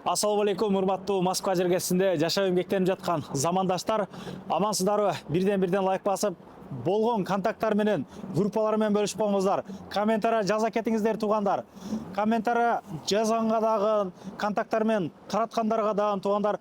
Ассаламу алейкум, урматтуу Москва жергесинде жашап эмгектенип жаткан замандаштар, амансыздарбы? Бирден лайк басып, болгон контакттар менен, группалар менен бөлүшүп коңуздар. Комментарий жаза кетиңиздер туугандар. Комментарий жазганга дагы, контакттар менен тараткандарга дагы туугандар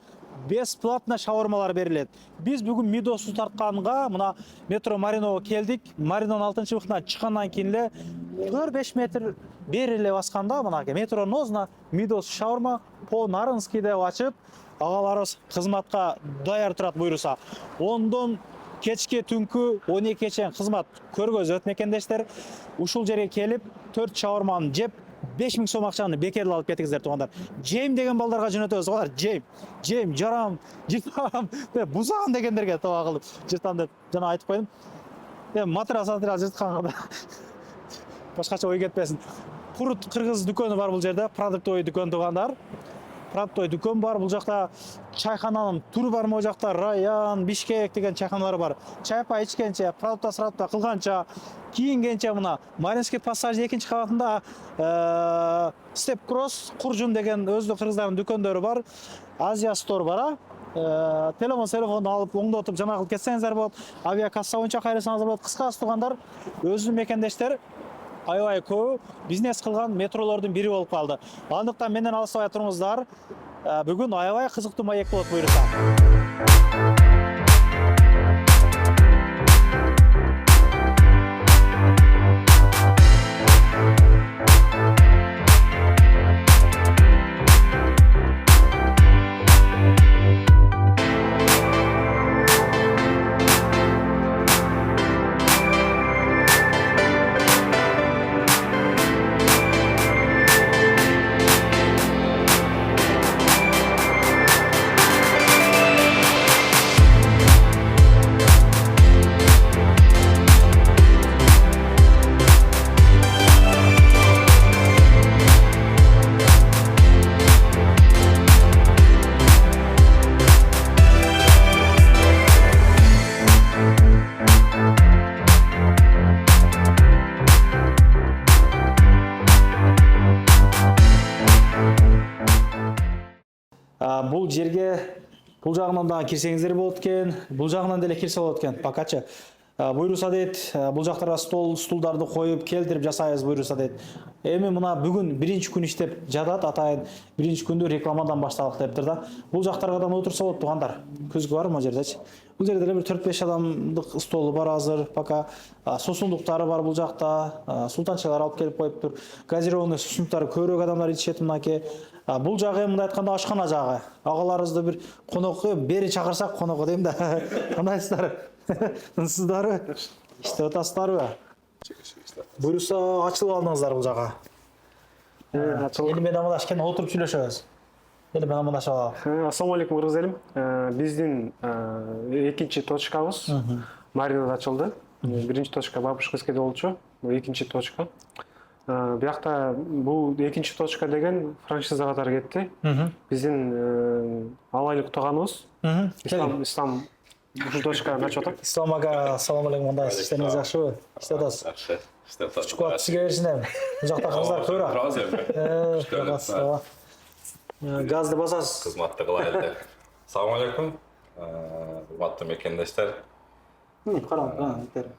бесплатно шаурмалар берилет. Биз бүгүн Мидосу тартканга мына метро Мариноого келдик. Маринонун 6-бутуна чыккандан кийин эле 4-5 метр бери эле басканда мына метронун оозуна Мидос шаурма по Нарынский деп ачып, агаларыбыз кызматка даяр турат буйруса. 10дон кечке түнкү 12 чейин кызмат көргөзөт мекендештер. Ушул жерге келип 4 шаурманы жеп 5000 сом акчаны бекерли алып кетиңиздер туугандар. Жейм деген балдарга жөнөтөбүз туугандар. Жейм, жарам, жытам деп бузаган дегендерге тоба кылып жытам деп жана айтып койдум. Материал жытканга да башкача ой кетпесин. Курут кыргыз дүкөнү бар бул жерде, продуктовый дүкөн туугандар. Продуктовый дүкөн бар. Бул жакта чайхананын түрү бар, могу жакта Раян, Бишкек деген чайханалар бар. Чайпа ичкенче, продукта сыратта кылганча, кийингенче мына Маринский пассажы 2-кабатында Step Cross Куржун деген өздүк кыргыздардын дүкөндөрү бар. Азия Store бар. Телефон алып оңдотуп жана кылып кетсеңиздер болот. Авиакасса боюнча кайрысаңыздар болот. Кыскасы туугандар, өзүнүн мекендештер аябай көп бизнес кылган метролордун бири болуп калды. Андыктан менден алыстабай туруңуздар. Бүгүн аябай кызыктуу маек болот буйруса. Бул жерге бул жагынан дагы кирсеңиздер болот экен, бул жагынан деле кирсе болот экен. Покачы буйруса дейт, бул жактарга стулдарды коюп келтирип жасайбыз буйруса дейт. Эми мына бүгүн биринчи күн иштеп жатат, атайын биринчи күндү рекламадан башталык дептир да. Бул жактаргадан отурса болот туугандар. Күзгү бар могу жердечи. Бул жерде деле бир 4-5 адамдык столу бар азыр. Пока сусундуктары бар бул жакта. Султанчалар алып келип коюптур. Газированный сусундуктары көбүрөөк адамдар ичет мынакей. Бул жагы мындай айтканда ашкана жагы. Агаларыбызды бир конокко бери чакырсак конокко дейм да. Кандайсыздар? Сыздарбы? Иштеп атасыздарбы? Буйруса ачылып алдыңыздар бул жага. Эли менен амандашып кene отуруп сүйлөшөбүз. Эли менен амандашып алалы. Ассаламу алейкум кыргыз элим. Биздин экинчи точкабыз Маринода ачылды. Биринчи точка Бабушкинскийде болчу. Экинчи точка. Биякта бул экинчи точка деген франшиза катары кетти. Биздин алайлык тууганыбыз Ислам ушул точканы ачып атат. Ислам ага, ассаламу алейкум, мындайсыз, иштериңиз жакшыбы? Иштеп атасыз? Жакшы. Иштеп атасыз. Күч кубат сизге берсин эми. Бул жакта кыздар көбүрөөк. Турабыз эми. Газды басасыз. Кызматты кылайлы деп. Ассаламу алейкум. Урматтуу мекендештер. Караңыз,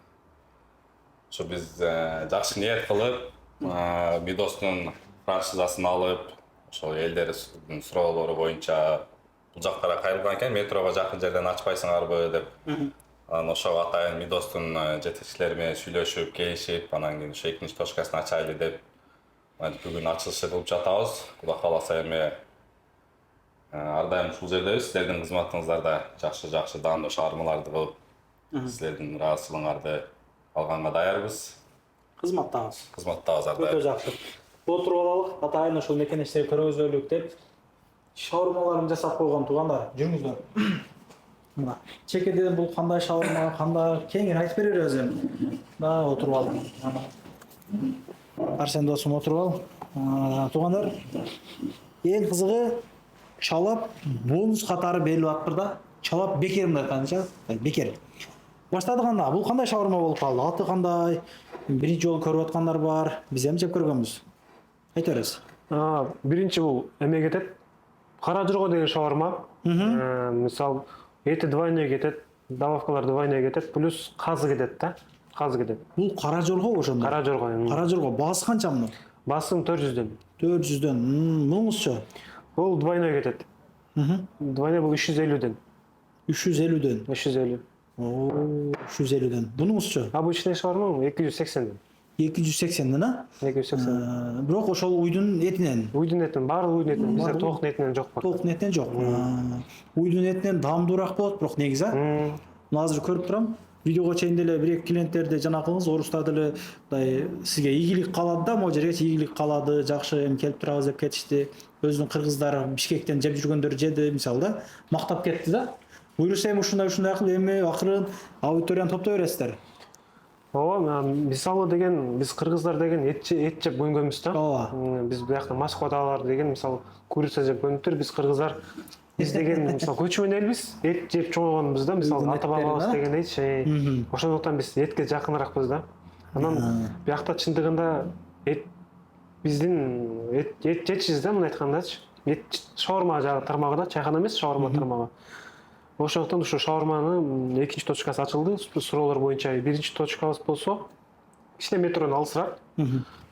Ушу биз жакшы ниет кылып, Мидостун франшизасын алып, ошол элдердин суроолору боюнча бул жактарга кайрылган экен, метрого жакын жерден ачпайсыңарбы деп. Анан ошого атайын Мидостун жетекчилери менен сүйлөшүп, келишип, анан кийин ошо экинчи точкасын ачайлы деп бүгүн ачылышы кылып жатабыз. Кудай кааласа эми ар дайым ушул жердебиз. Силердин кызматыңыздарда жакшы даамдуу шаармаларды кылып, силердин ыраазычылыгыңарды алганга даярбыз. Кызматтабыз ар дайым. Өтө жакшы. Отуруп алалы, атайын ушул мекендештерге көргөзөлүк деп шаурмаларын жасап койгон туугандар, жүрүңүздөр. Мына чекеден бул кандай шаурма, кандай кеңири айтып бере беребиз эми. Да, отуруп алдым. Арсен досум отуруп ал. Туугандар, эң кызыгы чалап бонус катары берилип атыптыр да. Чалап бекер мындай айтканча, бекер. Баштадык анда, бул кандай шаурма болуп калды? Аты кандай? Биринчи жолу көрүп аткандар бар. Биз эми жеп көргөнбүз. Айта бересиз. Биринчи бул эме кетет. Кара жорго деген шаурма. Мисалы, эти двойной кетет, добавкалар двойной кетет, плюс казы кетет да. Казы кетет. Бул кара жорго ошондо. Кара жорго. Кара жорго баасы канча мунун? Басым 400дөн. 400дөн. Муңузчу? Бул двойной кетет. Двойной бул 350дөн. 350дөн. 350. О, 350дөн. Бунуңузчу? Обычный шаурма 280дөн. 280дөн, а? 280. Бирок ошол уйдун этинен. Уйдун этинен, баардык уйдун этинен. Бизде тоок этинен жок бак. Тоок этинен жок. Уйдун этинен даамдуураак болот, бирок негизи, а? Мына азыр көрүп турам. Видеого чейин деле бир-эки клиенттерди жанакыңыз орустар деле мындай сизге ийгилик каалады да, могу жергечи ийгилик каалады, жакшы эми келип турабыз деп кетишти. Өзүнүн кыргыздары Бишкектен жеп жүргөндөр жеди, мисалы да, мактап кетти да. Буюрса эми ушундай кылып эми акырын аудиторияны топтой бересиздер. Ооба, мисалы деген биз кыргыздар деген эт жеп көнгөнбүз да. Ооба. Биз биякта Москвадагылар деген мисалы курица жеп көнүптүр, биз кыргыздар биз деген мисалы көчмөн элбиз, эт жеп чоңойгонбуз да, мисалы ата бабабыз дегендейчи. Ошондуктан биз этке жакыныраакпыз да. Анан биякта чындыгында эт биздин эт жечиз да, мына айткандачы. Эт шаурма жагы тармагы да, чайхана эмес, шаурма тармагы. Ошондуктан ушу шаурманын экинчи точкасы ачылды. Суроолор боюнча биринчи точкабыз болсо кичине метродон алысыраак.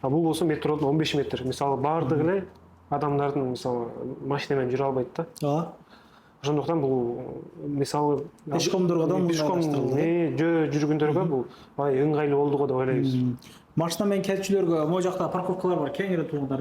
А бул болсо метродон 15 метр. Мисалы баардык эле адамдардын мисалы машина менен жүрө албайт да. Ооба. Ошондуктан бул мисалы Пешкомдорго да жүргөндөргө бул бай ыңгайлуу болду го деп ойлойбуз. Машина менен келчүлөргө могу жакта парковкалар бар, кеңири тургундар,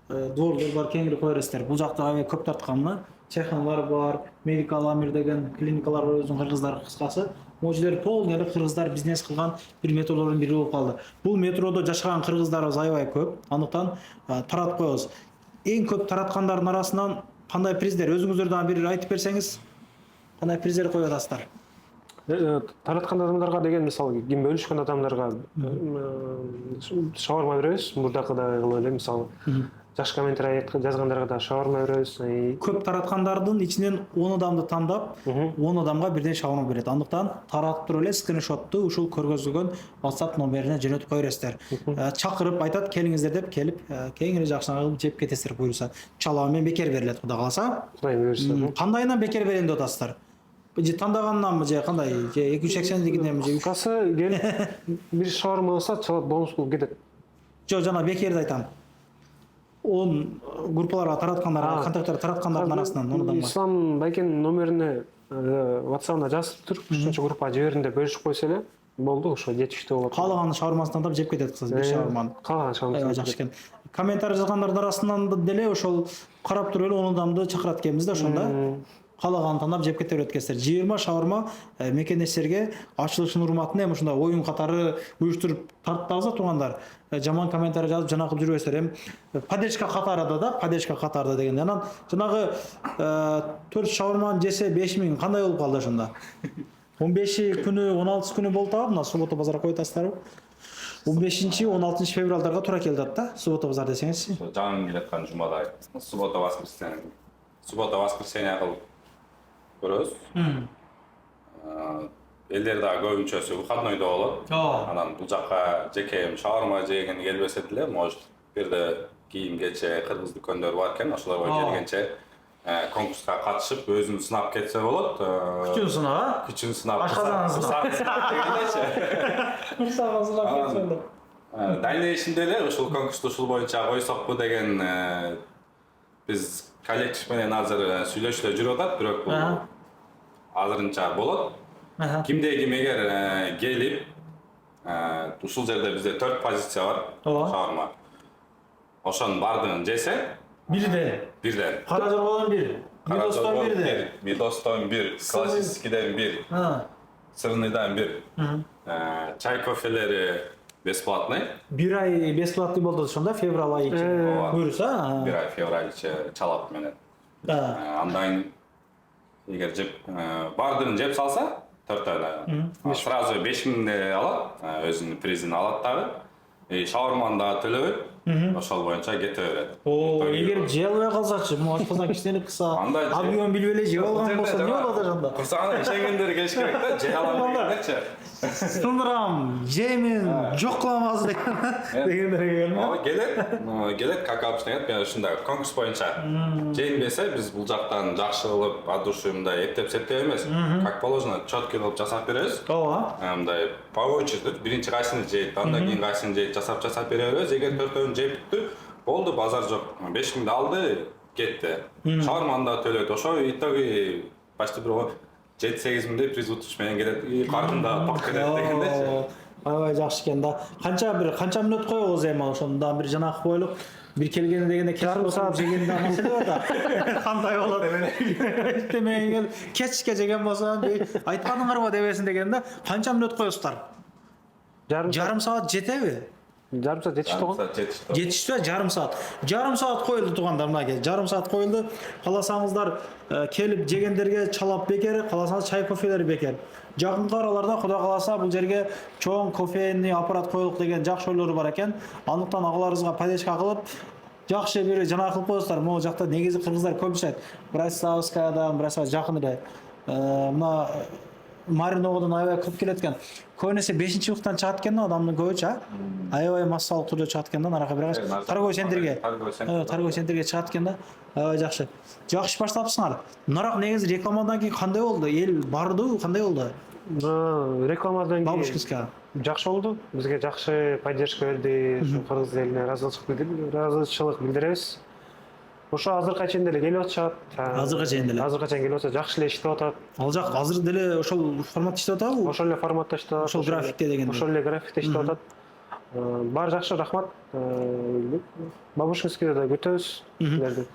двордор бар, кеңири кое бересиздер. Бул жакта аябай көп тартканына чайханалар бар, Медикал Амир деген клиникалар бар, өзүнүн кыргыздары кыскасы. Могу жерлер полный эле кыргыздар бизнес кылган бир метродордун бири болуп калды. Бул метродо жашаган кыргыздарыбыз аябай көп. Андыктан таратып коебуз. Эң көп тараткандардын арасынан кандай приздер, өзүңүздөр дагы бир айтып берсеңиз, кандай приздер коюп атасыздар? Тараткан адамдарга деген мисалы ким бөлүшкөн адамдарга шаурма беребиз, мурдакыдай эле мисалы. Жакшы комментарий жазгандарга да шаурма беребиз. Көп тараткандардын ичинен 10 адамды тандап, 10 адамга бирден шаурма берет. Андыктан таратып туруп эле скриншотту ушул көргөзүлгөн WhatsApp номерине жөнөтүп кое бересиздер. Чакырып айтат, келиңиздер деп келип, кеңири жакшы кылып жеп кетесиздер буюрса. Чалаа менен бекер берилет, Кудай кааласа. Кудай буйрса. Кандайынан бекер берем деп атасыздар? Же тандаганнанбы же кандай? Же 280дегиденби же? Касы келип бир шаурма алса, чалат бонус болуп кетет. Жок, жана бекерди айтам. 10 группаларга тараткандар, контакттар тараткандардын арасынан 10 адамга. Ислам байкенин номерине WhatsApp-на жазып туруп, ушунча группага жиберин деп бөлүшүп койсо эле болду, ошо жетиштүү болот. Каалаган шаурмасын тандап жеп кетет кыз, бир шаурманы. Каалаган шаурмасын. Жакшы экен. Комментарий жазгандардын арасынан деле ошол карап туруп эле 10 адамды чакырат экенбиз да ошондо. Каалаганын тандап жеп кете берет экенсиздер. 20 шаурма мекендештерге ачылышынын урматына эми ушундай оюн катары уюштуруп тарттыңыздар туугандар. Жаман комментарий жазып жана кылып жүрбөйсүздөр. Эми поддержка катарда деген. Анан жанагы 4 шаурманы жесе 5000 кандай болуп калды ошондо? 15 күнү, 16 күнү болуп атабы, мына суббота базар коюп атасыздарбы? 15-16 февралдарга туура келди да, суббота базар десеңизчи. Жаңы келаткан жумада суббота воскресенье кылып көрөбүз. Элдер дагы көбүнчөсү выходнойдо болот. Анан бул жакка жеке шаурма жегени келбесе деле, может, бирде кийим-кече кыргыз дүкөндөр бар экен, ошолорго келгенче конкурска катышып, өзүн сынап кетсе болот. Күчүн сынап, күчүн сынап. Ашказанын сынап. Курсагын сынап кетсеңдер. Дальнейшинде эле ушул конкурсту ушул боюнча койсокпу деген биз коллектив менен азыр сүйлөшүп жүрүп атат, бирок бул азырынча болот. Кимде ким эгер келип, ушул жерде бизде 4 позиция бар шаурма. Ошонун бардыгын жесе, бирден. Кара жоргодон 1, Мидостон 1, Мидостон 1, классическийден 1, сырныйдан 1. Чай кофелери бесплатный. Бир ай бесплатный болду ошондо, февраль айы ичинде. Буюрса, бир ай февраль чалат менен. Андан эгер жеп бардыгын жеп салса, 4 айда сразу 5000 алат, өзүнүн призин алат дагы. Шаурманы дагы төлөбөйт. ошол боюнча кете берет. Эгер жей албай калсачы, могу ачпасаң кичине кыса. Андай же- Объем билбей эле жеп алган болсо эмне болот ошондо? Курсагына ишенгендер келиш керек да, жей алам дегендерчи. Сындырам, жеймин, жок кылам азыр дегендер келген. Ооба келет, как обычно келет. Мен ушундай конкурс боюнча жейинбесе биз бул жактан жакшы кылып, от души мындай эптеп септеп эмес, как положено, чёткий кылып жасап беребиз. Ооба. Мындай по очереди биринчи кайсыны жейт, андан кийин кайсыны жейт жасап бере беребиз. Эгер төртөөнү жеп бүттү, болду, базар жок. 5000 алды, кетти. Шаарманда төлөйт. Ошо итоги почти бир 7-8 миңдей приз утуш менен келет. Карында ток кетет дегендечи. Аябай жакшы экен да. Канча мүнөт коебуз эми ошондон бир жанакы коелук. Бир келгени дегенде Жарым саат жегенде маселе бар да. Кандай болот эми? Демеген кечке жеген болсо айтканыңарбы дебесин деген да. Канча мүнөт коесуздар? Жарым саат жетеби? жарым саат жетишти го. Жетишти, жарым саат. Жарым саат коюлду туугандар, мына жарым саат коюлду. Кааласаңыздар келип жегендерге чалап бекер, кааласаңыз чай кофелер бекер. Жакынкы араларда Кудай кааласа бул жерге чоң кофейный аппарат коелук деген жакшы ойлору бар экен. Андыктан агаларыбызга поддержка кылып, жакшы бир жанагы кылып коесуздар. Могу жакта негизи кыргыздар көп жашайт. Брасовскаядан, Брасова жакын эле. Мына Мариновдон аябай көп келет экен. Көбүнесе 5-сыныптан чыгат экен да адамдын көбүчө. Аябай массалык түрдө чыгат экен да, наракы бирок торговый центрге. Торговый центрге чыгат экен да. Аябай жакшы. Жакшы баштапсыңар. Нарак негизи рекламадан кийин кандай болду? Эл барды, кандай болду? Рекламадан кийин Бабушкинская. жакшы болду. Бизге жакшы поддержка берди. Ушу кыргыз элине ыраазычылык билдиребиз. Ошо азыркыга чейин деле келип атышат. Азыркыга чейин деле. Азыркыга чейин келип атат, жакшы эле иштеп атат. Ал жак азыр деле ошол форматта иштеп атабы? Ошол эле форматта иштеп атат. Ошол графикте дегенде. Ошол эле графикте иштеп атат. Баары жакшы, рахмат. Бабушкинскийде да күтөбүз силерди.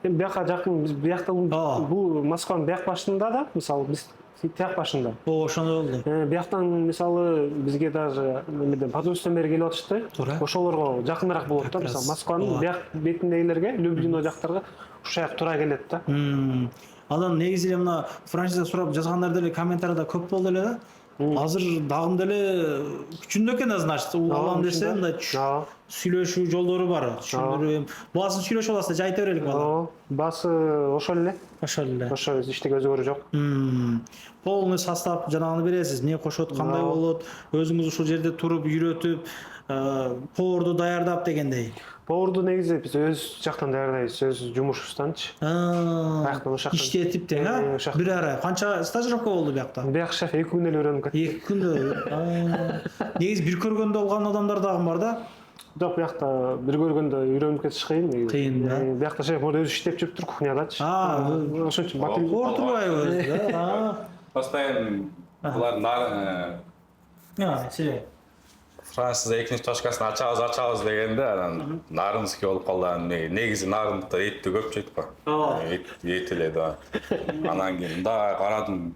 Эми бияка жакын, биз бияктын бул Москванын бияк башында да, мисалы биз тияк башында. Ошондой болду. Бияктан мисалы бизге даже эмеден подольствиеден бери келип атышты. Ошолорго жакыныраак болот да, мисалы Москванын бияк бетиндегилерге, Люблино жактарга ушул жак туура келет да. Анан негизи эле мына франшиза сурап жазгандар деле комментарийда көп болду эле да. Азыр дагы деле күчүндө экен значит, улам десе мындай сүйлөшүү жолдору бар. Түшүндүрөм. Баасын сүйлөшүп аласыздар, жай айта берелик бала. Баасы ошол эле. Ошол эле. Ошо иштеги өзгөрүү жок. Полный состав жанагыны бересиз. Эмне кошот, кандай болот? Өзүңүз ушул жерде туруп, үйрөтүп, поварду даярдап дегендей. Поварду негизи биз өз жактан даярдайбыз, өз жумушубузданчы. Бияктан ошактан иштетип тең, бир ара. Канча стажировка болду биякта? Бияк шеф 2 күндө эле үйрөнүп кетти. 2 күндө. Негизи бир көргөндө алган адамдар дагы бар да. Жок, биякта бир көргөндө үйрөнүп кетиш кыйын негизи. Кыйын да. Биякта шеф өзү иштеп жүрүптүр кухнядачы. Ошон үчүн ортурбайбы өзү да. Постоянно булар себеп. Францияда экинчи точкасын ачабыз дегенде анан Нарынский болуп калды. Негизи Нарындыкта этти көп жейт го. Эт эле да. Анан кийин мындай карадым.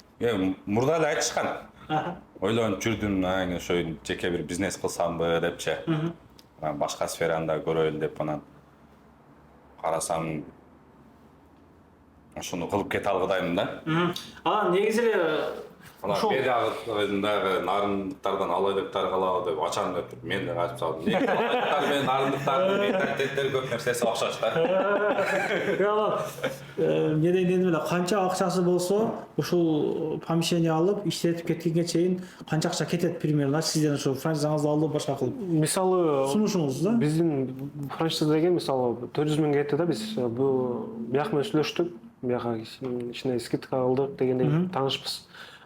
Мурда эле айтышкан. Ойлонуп жүрдүм, ошо жеке бир бизнес кылсамбы депчи. Башка сфераны да көрөйүн деп анан карасам ошону кылып кете алгыдаймын да. Негизи эле медиадагы нарындыктардан алайдыктар калабы деп ачам деп мен деле айтып салдым. Мен нарындыктардын менталитеттери көп нерсеси окшош да. Эмне дегенде эле канча акчасы болсо ушул помещение алып иштетип кеткенге чейин канча акча кетет примерно сизден ошо франшизаңызды алып башка кылып? Мисалы сунушуңуз да? Биздин франшиза деген мисалы 400 миң кетти да, биз бул бияк менен сүйлөштүк. Бияка ичине скидка алдык дегендей таанышпыз.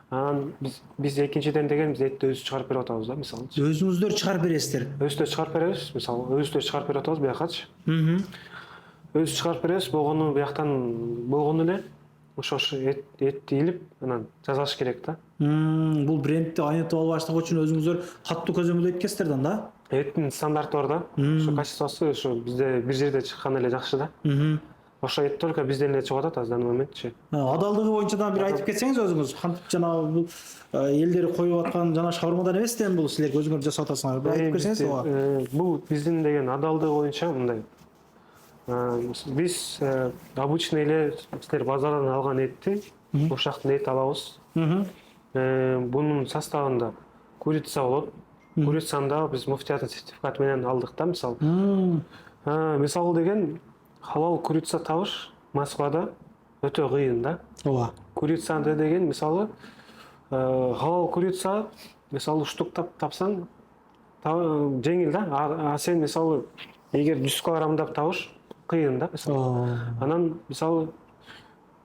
Анан биз экинчиден деген биз этти өзүбүз чыгарып берип атабыз да, мисалы. Өзүңүздөр чыгарып бересиздер. Өзүбүз чыгарып беребиз, мисалы, өзүбүз чыгарып берип атабыз биякачы. Өзүбүз чыгарып беребиз, болгону бияктан болгону эле ошо этти илип, анан жасаш керек да. Бул брендти айнытып албаштык үчүн өзүңүздөр катуу көзөмөлдөп эткенсиздер да? Эттин стандарты бар да. Ошо качествосу ошо бизде бир жерде чыккан эле жакшы да. Ошо эт только бизден эле чыгып атат азыр моментчи. Адалдыгы боюнча да бир айтып кетсеңиз өзүңүз, кантип жанагы бул элдер коюп аткан жана шаурмадан эмес да, бул силер өзүңөр жасап атасыңар. Бир айтып берсеңиз ооба. Бул биздин деген адалдыгы боюнча мындай. Биз обычный эле силер базардан алган этти ошактан эт алабыз. Бунун составында курица болот, курицаны да биз муфтияттын сертификаты менен алдык да, мисалы. Мисалы деген халал курица табыш Москвада өтө кыйын да. ооба. Курицаны деген мисалы халал курица мисалы штуктап тапсаң жеңил да. А сен мисалы эгер 100 килограммдап табыш кыйын да, мисалы. Анан мисалы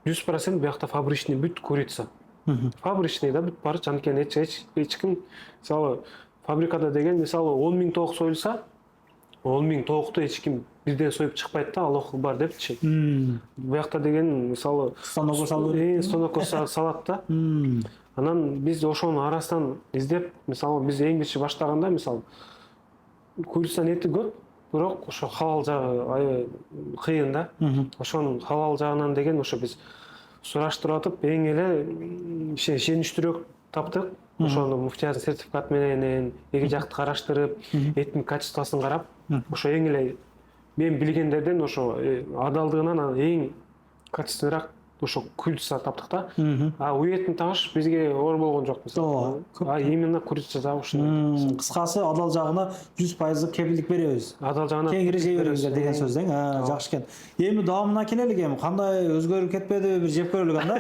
100% биякта фабричный бүт курица. Фабричный да бүт бар, жанкен эч ким мисалы фабрикада деген мисалы 10 000 тоок союлса, 10 000 тоокту эч ким бирден союп чыкпайт да, аллаху бар депчи. Биякта деген мисалы Станокко салып, станокко салат да. Анан биз ошонун арасынан издеп, мисалы биз эң биринчи баштаганда мисалы курица эти көп, бирок ошо халал жагы кыйын да. Ошонун халал жагынан деген ошо биз сураштырып атып эң эле ишеничтүүрөөк таптык. Ошону муфтияттын сертификаты менен эки жакты караштырып, эттин качествосын карап, ошо эң эле мен билгендерден ошо адалдыгынан эң качественныйраак ошо курица таптык да. А уетин табыш бизге оор болгон жок мисалы. А именно курица табыш. Кыскасы адал жагына 100% кепилдик беребиз. Адал жагына Кеңири жей беребиздер деген сөз дең. Жакшы экен. Эми даамына келелик эми. Кандай өзгөрүп кетпеди, бир жеп көрөлүк анда.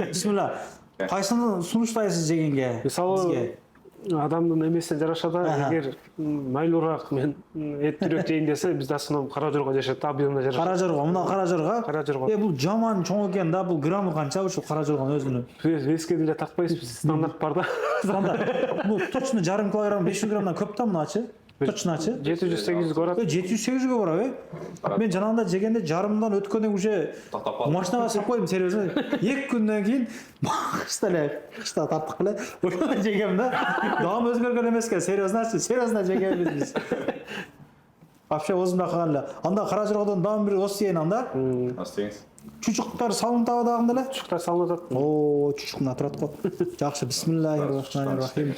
Бисмилла. Кайсыны сунуштайсыз жегенге? Мисалы адамдын эмесине жараша да, эгер майлуураак мен эттирөөк жейин десе, биз дасын кара жорго жашайт, объемда жашайт. Кара жорго, мына кара жорго. Кара жорго. Бул жаман чоң экен да, бул граммы канча ушул кара жоргонун өзүнүн? Веске деле такпайбыз, биз стандарт бар да. Стандарт. Бул точно жарым килограмм, 500 граммдан көп да мыначы. Точночу. 700-800 барат. 700-800 барабы? Мен жанагында жегенде жарымдан өткөндөн уже машинага салып койдум, серьезно. 2 күндөн кийин кышта тарттык эле. Ошону жегем да. Даам өзгөргөн эмес экен, серьезно жегенбиз биз. Вообще өзүмдө калган эле. Анда кара жоргодон даам бир ос жейин анда. Астеңиз. Чучуктар салынып дагы эле. Чучуктар салынып атат. О, чучуктан турат го. Жакшы, бисмиллахиррахманиррахим.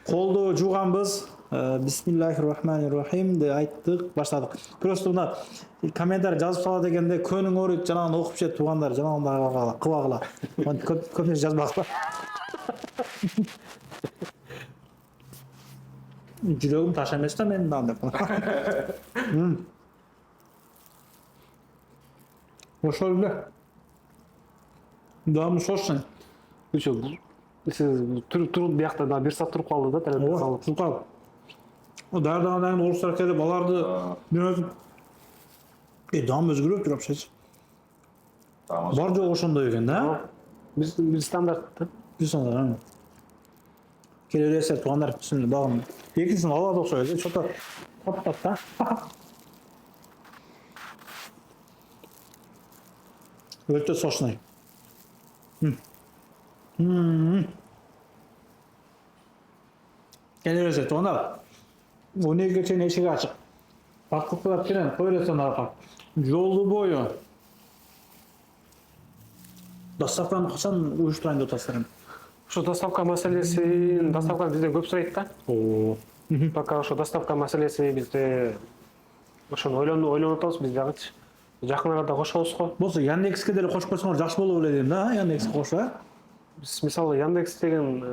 Колду жууганбыз. Бисмиллахиррахманиррахим деп айттык, баштадык. Просто мына комментарий жазып сала дегенде көнүң ооруйт, жанагын окуп же туугандар, жанагындай кылгыла. Көп нерсе жазбакпа. Жүрөгүм таш эмес да менин да деп. Ошол эле. Даамы сочный. Ошо сиз туруп биякта да бир саат туруп калды да, телефон салып. Туруп калды. O dağdan oruslar kelip alardı. Biraz dam özgürlük durup şey. Var joq ошондой экен да? Биз стандарт. Биз стандарт. Келелесе туугандар түсүндү багым. Экинчисин алады окшойт, чото таптат да. Өтө сочный. Келелесе туугандар. 12 чейин эшик ачык. Бактыктар менен кой бересиң арка. Жолду бою. Доставканы качан уюштурайын деп атасыздар? Ошо доставка маселесин, доставканы бизден көп сурайт да. Пока ошо доставка маселеси бизде ошону ойлонуп атабыз, биз дагычы. Жакын арада кошобуз го. Болсо Яндекске деле кошуп койсоңор жакшы болот эле дейм да, Яндекске кошуп, Биз мисалы Яндекс деген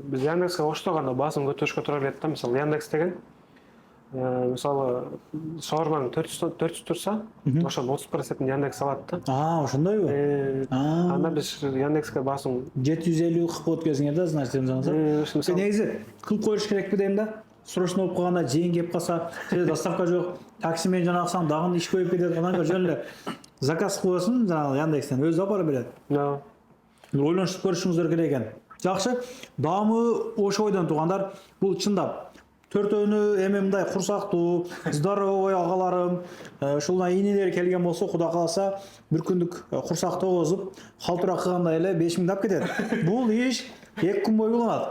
биз Яндекске коштогондо баасын көтөрүшкө туура келет да. Мисалы Яндекс деген мисалы шаурмаң 400 турса, ошонун 30% Яндекс алат да. Ошондойбу? Анда биз Яндекске баасын 750 кылып өткөзүңөр да, значит, мисалы негизи кылып коюш керекпи дейм да. Срочно болуп калганда жейин кеп калса, же доставка жок, такси менен жанагысаң дагы иш көйүп кетет, анан жөн эле заказ кыласың, жанагы Яндекстен өзү алып бара берет. да. Ойлонуп көрүшүңүздөр керек экен. Жакшы, даамы ошо ойдон туугандар, бул чындап төртөөнү эми мындай курсактуу, здоровый агаларым, ушул инилер келген болсо, Кудай кааласа, бир күндүк курсак тогозуп, калтырак кылгандай эле 5000 тап кетет. Бул иш 2 күн бою уланат.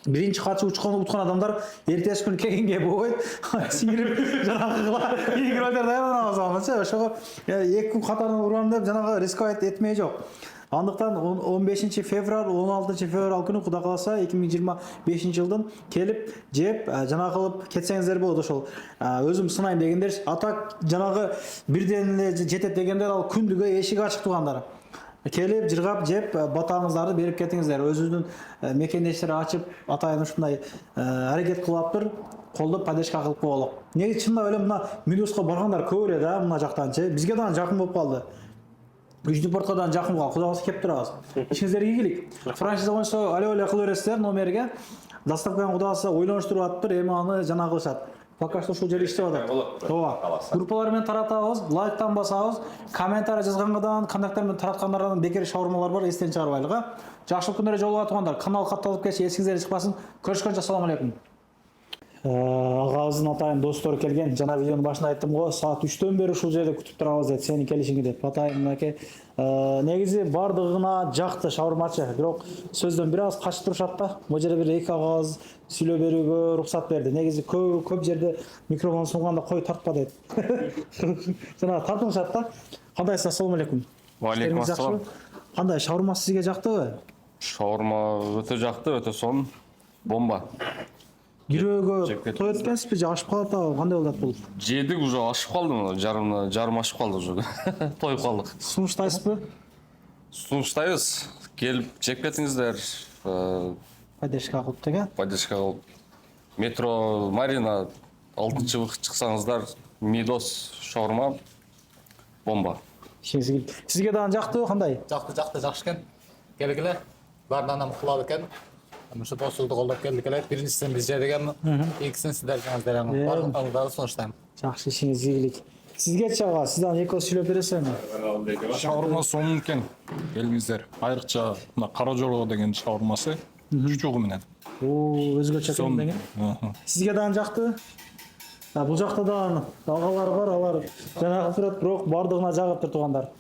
Биринчи качып уткан адамдар эртеси күнү келгенге болбойт, сиңирип жанагыла ийгирлер даярданабыз алчы. Ошого 2 күн катарынан урам деп жанагы рисковать этмей жок. Андыктан 15 февраль, 16 февраль күнү Кудай кааласа 2025 жылдын келип жеп жана кылып кетсеңиздер болот. Ошол өзүм сынайм дегендер, атак жанагы бирден эле жетет дегендер ал күндүгө эшик ачык туугандар. келип жыргап жеп батаңыздарды берип кетиңиздер. Өзүнүн мекендештери ачып атайын ушундай аракет кылаптыр. Колдоп поддержка кылып коелук. Неге чындап эле мына Мидуска баргандар көп эле да мына жактанчы. Бизге дагы жакын болуп калды. Южный портко дагы жакын калды. Кудайга кеп турабыз. Ишиңиздерге ийгилик. Франшиза боюнча але кылып бересиздер номерге. Доставканы кудайга ойлонуштуруп атыптыр. Эми аны жана кылышат. Пока что ушул жерде иштеп атат. Ооба. Группалар менен таратабыз, лайктан басабыз, комментарий жазгандардан, контакттар менен тараткандардан бекер шаурмалар бар, эстен чыгарбайлык, а. Жакшылык күндөрү жолуга тургандар, канал катталып кетчи, эсиңизден чыкпасын. Көрүшкөнчө assalomu alaykum. Агабыздын атайын достору келген. Жана видеонун башында айттым го, саат 3төн бери ушул жерде күтүп турабыз деп, сени келишиңди деп. Атайын мынакей негизи бардыгына жакты шаурмачы, бирок сөздөн бир аз качып турушат да. Бул жерде бир эки агабыз сүйлөп берүүгө уруксат берди. Негизи көп жерде микрофон сунганда кой тартпа дейт. Жана тартыңышат да. Кандайсыз? Assalomu alaykum. Валейкум ассалам. Кандай шаурма сизге жактыбы? Шаурма өтө жакты, өтө сонун. Бомба. Кирөөгө той өткөнсүзбү же ашып калат абы? Кандай болот бул? Жедик уже ашып калдым, жарым ашып калды уже. Тоюп калдык. Сунуштайсызбы? Сунуштайбыз. Келип жеп кетиңиздер. Поддержка кылып деген. Поддержка кылып. Метро Марина 6-чы чыксаңыздар, Мидос шаурма бомба. Сизге дагы жактыбы, кандай? Жакты жакшы экен. Келгиле. Баарынан кулап экен. Мушу достукту колдоп келдик эле. Биринчисин биз жедигенми? Экинчисин сиздер жеңиздер. Баардыгыңызды сунуштайм. Жакшы, ишиңиз ийгилик. Сизге чага, сиз дагы эки сүйлөп бересизби? Шаурма сонун экен. Келиңиздер. Айрыкча мына кара жорго деген шаурмасы чучугу менен. Өзгөчө экен деген. Сизге дагы жактыбы? Бул жакта дагы агалар бар, алар жанагы турат, бирок бардыгына жагыптыр туугандар.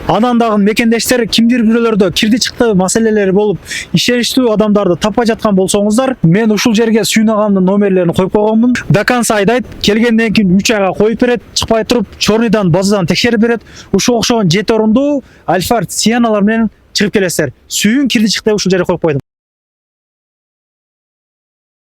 Анан дагы мекендештер кимдир бирөөлөрдө кирди чыкты маселелери болуп, ишеничтүү адамдарды таппай жаткан болсоңуздар, мен ушул жерге Сүйүн агамдын номерлерин коюп койгонмун. До конца айдайт, келгенден кийин 3 айга коюп берет, чыкпай туруп, чорныйдан, базадан текшерип берет. Ушул окшогон 7 орунду Альфард Сиеналар менен чыгып келесиздер. Сүйүн кирди чыкты ушул жерге коюп койдум.